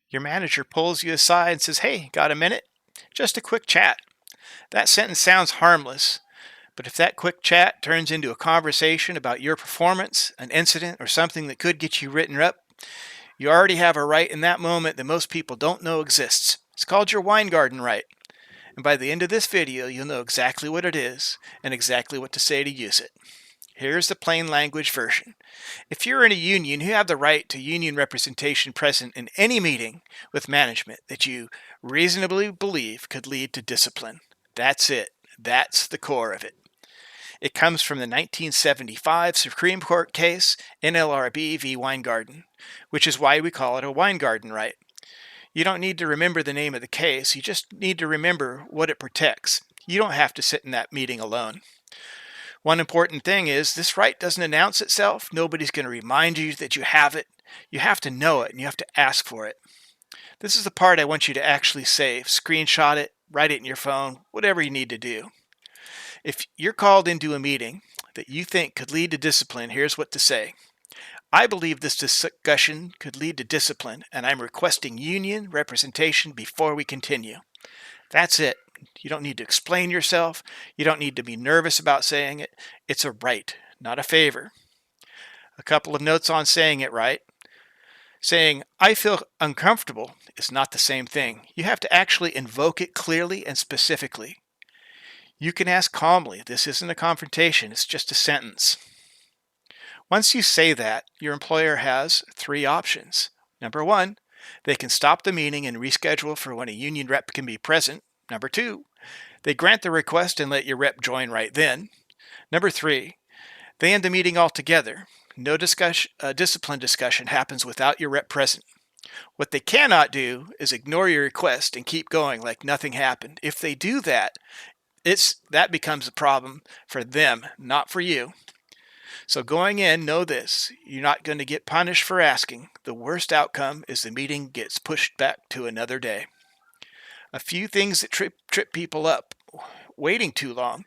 Your manager pulls you aside and says, "Hey, got a minute? Just a quick chat." That sentence sounds harmless, but if that quick chat turns into a conversation about your performance, an incident, or something that could get you written up, you already have a right in that moment that most people don't know exists. It's called your Weingarten right. And by the end of this video, you'll know exactly what it is and exactly what to say to use it. Here's the plain language version. If you're in a union, you have the right to union representation present in any meeting with management that you reasonably believe could lead to discipline. That's it. That's the core of it. It comes from the 1975 Supreme Court case NLRB v. Weingarten, which is why we call it a Weingarten right. You don't need to remember the name of the case, you just need to remember what it protects. You don't have to sit in that meeting alone. One important thing is this right doesn't announce itself. Nobody's going to remind you that you have it. You have to know it and you have to ask for it. This is the part I want you to actually save. Screenshot it, write it in your phone, whatever you need to do. If you're called into a meeting that you think could lead to discipline, here's what to say. I believe this discussion could lead to discipline, and I'm requesting union representation before we continue. That's it. You don't need to explain yourself. You don't need to be nervous about saying it. It's a right, not a favor. A couple of notes on saying it right. Saying, I feel uncomfortable is not the same thing. You have to actually invoke it clearly and specifically. You can ask calmly. This isn't a confrontation. It's just a sentence. Once you say that, your employer has three options. Number one, they can stop the meeting and reschedule for when a union rep can be present. Number two, they grant the request and let your rep join right then. Number three, they end the meeting altogether. No discipline discussion happens without your rep present. What they cannot do is ignore your request and keep going like nothing happened. If they do that, that becomes a problem for them, not for you. So going in, know this. You're not going to get punished for asking. The worst outcome is the meeting gets pushed back to another day. A few things that trip people up. Waiting too long.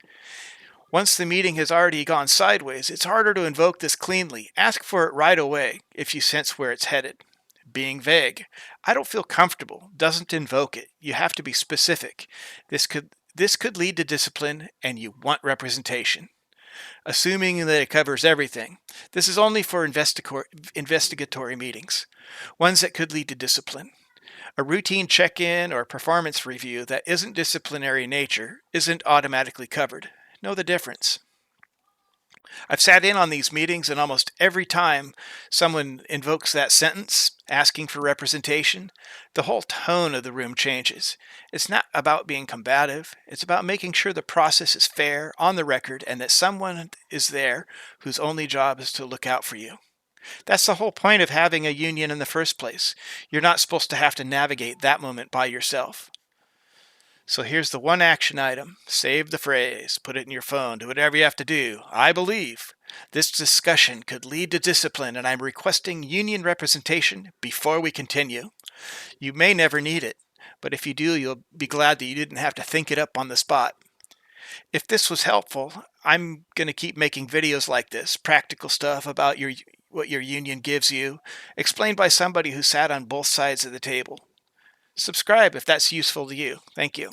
Once the meeting has already gone sideways, it's harder to invoke this cleanly. Ask for it right away if you sense where it's headed. Being vague. I don't feel comfortable. Doesn't invoke it. You have to be specific. This could lead to discipline, and you want representation. Assuming that it covers everything. This is only for investigatory meetings, ones that could lead to discipline. A routine check-in or performance review that isn't disciplinary in nature isn't automatically covered. Know the difference. I've sat in on these meetings, and almost every time someone invokes that sentence, asking for representation, the whole tone of the room changes. It's not about being combative. It's about making sure the process is fair, on the record, and that someone is there whose only job is to look out for you. That's the whole point of having a union in the first place. You're not supposed to have to navigate that moment by yourself. So here's the one action item. Save the phrase. Put it in your phone. Do whatever you have to do. I believe this discussion could lead to discipline, and I'm requesting union representation before we continue. You may never need it, but if you do, you'll be glad that you didn't have to think it up on the spot. If this was helpful, I'm going to keep making videos like this, practical stuff about what your union gives you, explained by somebody who sat on both sides of the table. Subscribe if that's useful to you. Thank you.